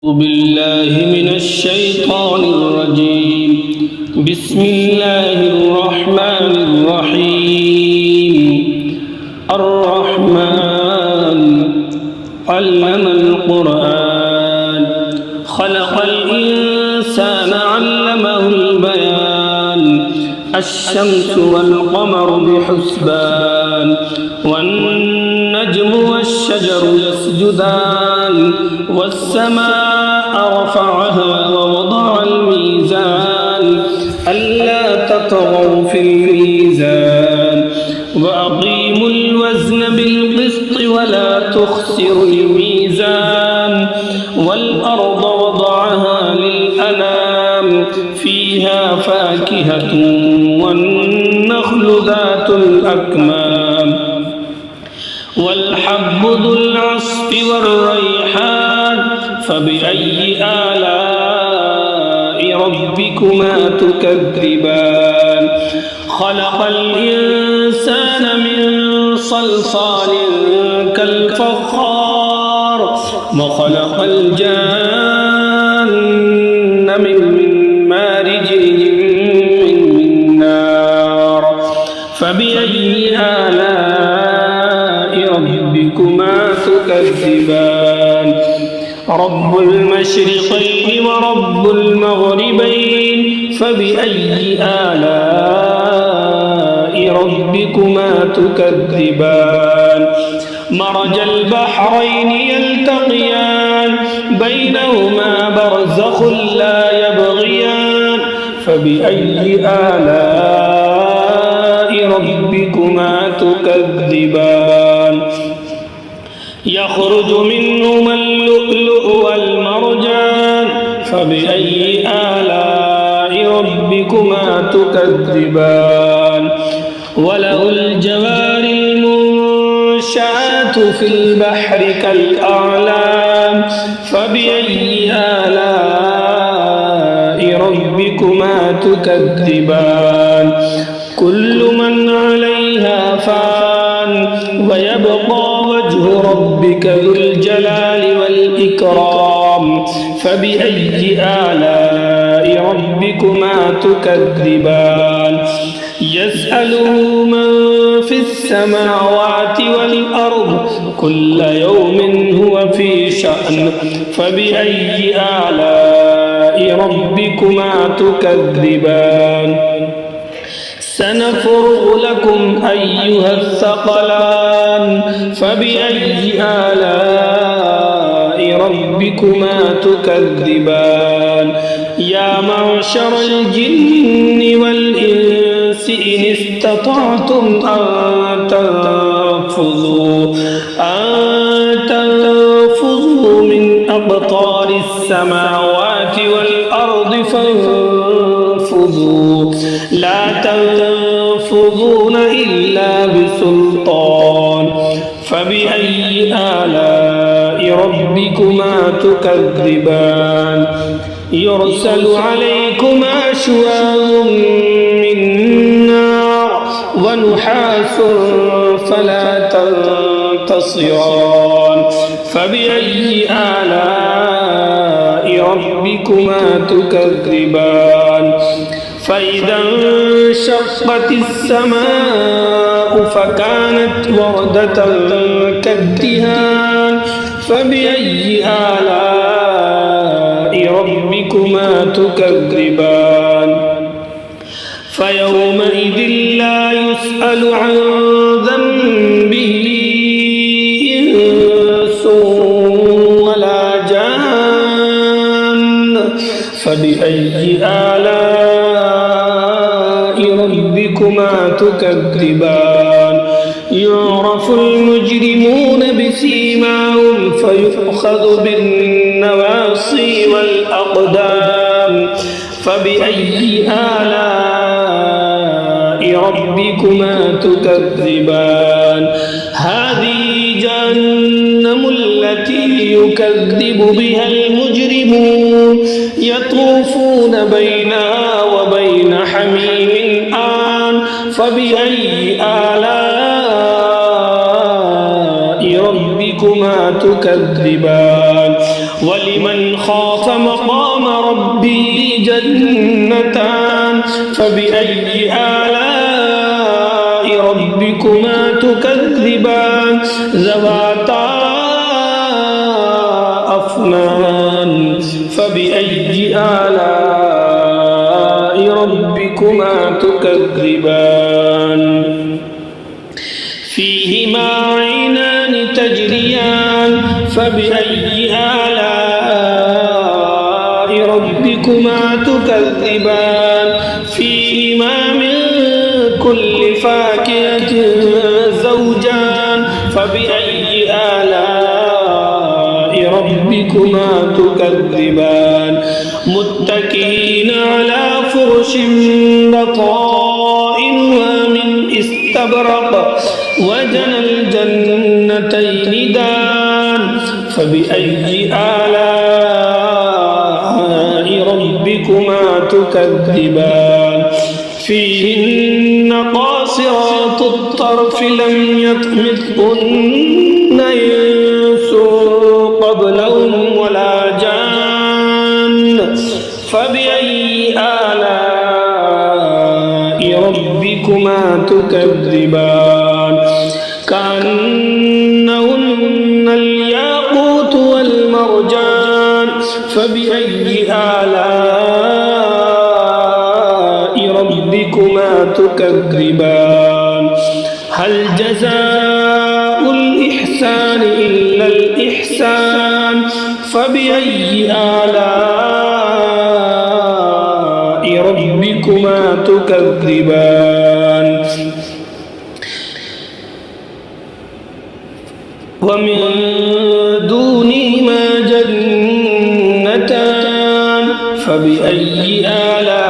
بالله من الشيطان الرجيم. بسم الله الرحمن الرحيم. الرحمن علم القرآن خلق الإنسان علمه البيان. الشمس والقمر بحسبان والنجم والشجر يسجدان والسماء رفعها ووضع الميزان ألا تطغوا في الميزان وأقيموا الوزن بالقسط ولا تخسروا الميزان والأرض وضعها للأنام فيها فاكهة والنخل ذات الأكمام والحب ذو العصف والريحان فبأي آلاء ربكما تكذبان. خلق الإنسان من صلصال كالفخار وخلق الجان من مارج من نار فبأي آلاء ربكما تكذبان. رب المشرقين ورب المغربين فبأي آلاء ربكما تكذبان. مرج البحرين يلتقيان بينهما برزخ لا يبغيان فبأي آلاء ربكما تكذبان. يخرج منهما اللؤلؤ والمرجان فبأي آلاء ربكما تكذبان. وله الجوار المنشآت في البحر كالأعلام فبأي آلاء ربكما تكذبان. كل من عليها فان ويبقى وجه ربك ذو الجلال والإكرام فبأي آلاء ربكما تكذبان. يسأله من في السماوات والأرض كل يوم هو في شأن فبأي آلاء ربكما تكذبان. سنفرغ لكم أيها الثقلان فبأي آلاء ربكما تكذبان. يا معشر الجن والإنس إن استطعتم أن تنفذوا من أقطار السماوات والأرض فانفذوا لا تنفذون إلا بسلطان فبأي آلاء ربكما تكذبان. يرسل عليكما شواظ من نار ونحاس فلا تنتصران فبأي آلاء ربكما تكذبان. فإذا انشقت السماء فكانت وردة كالدهان فبأي آلاء ربكما تكذبان. فيومئذ لا يسأل عن ذنبه إنس ولا جان فبأي آلاء ربكما تكذبان. يعرف المجرمون بسيماهم فيؤخذ بالنواصي والأقدام فبأي آلاء ربكما تكذبان. هذه جهنم التي يكذب بها المجرمون يطوفون بينها وبين حميم آن فبأي آلاء ربكما تكذبان ولمن خاف مقام ربه جنتان فبأي آلاء ربكما تكذبان ذواتا أفنان فبأي آلاء ربكما تكذبان فيهما عينان تجريان فبأي آلاء ربكما تكذبان فيهما من كل فاكهة زوجان فبأي آلاء ربكما تكذبان متكئين على فرش بطائنها من استبرق وجنى الجنتين دان فبأي آلاء ربكما تكذبان فيهن قاصرات الطرف لم يطمثهن إنس قبلهم ولا جان فبأي آلاء ربكما تكذبان كأنهن الياقوت والمرجان فبأي آلاء ربكما تكذبان هل جزاء الإحسان إلا الإحسان فبأي آلاء ربكما تكذبان ومن دونهما جنتان فبأي آلاء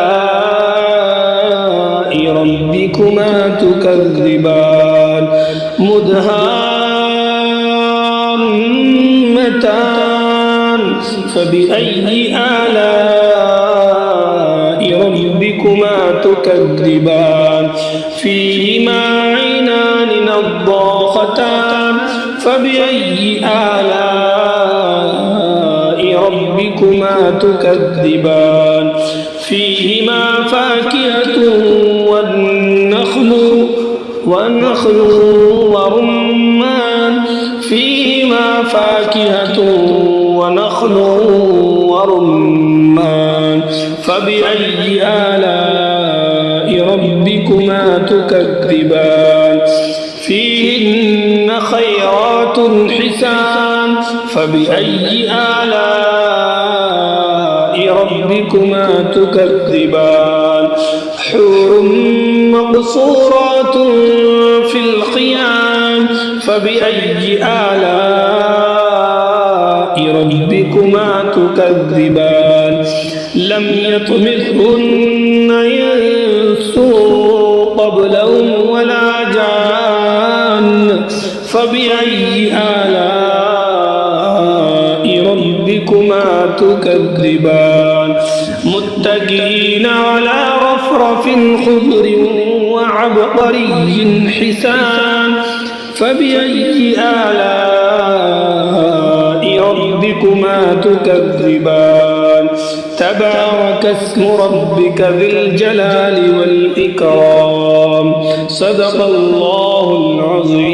ربكما تكذبان مدهامتان فبأي آلاء ربكما تكذبان فيهما عينان نضاختان فبأي آلاء ربكما تكذبان فيهما فاكهة والنخل ورمان فيهما فاكهة ونخل ورمان فبأي آلاء ربكما تكذبان فيهن خيرات حسان فبأي آلاء ربكما تكذبان حور مقصورات في الخيام فبأي آلاء ربكما تكذبان لم يطمثهن إنس قبلهم ولا جان فبأي آلاء ربكما تكذبان متكئين على رفرف خضر وعبقري حسان فبأي آلاء ربكما تكذبان تبارك اسم ربك ذي الجلال والإكرام صدق الله العظيم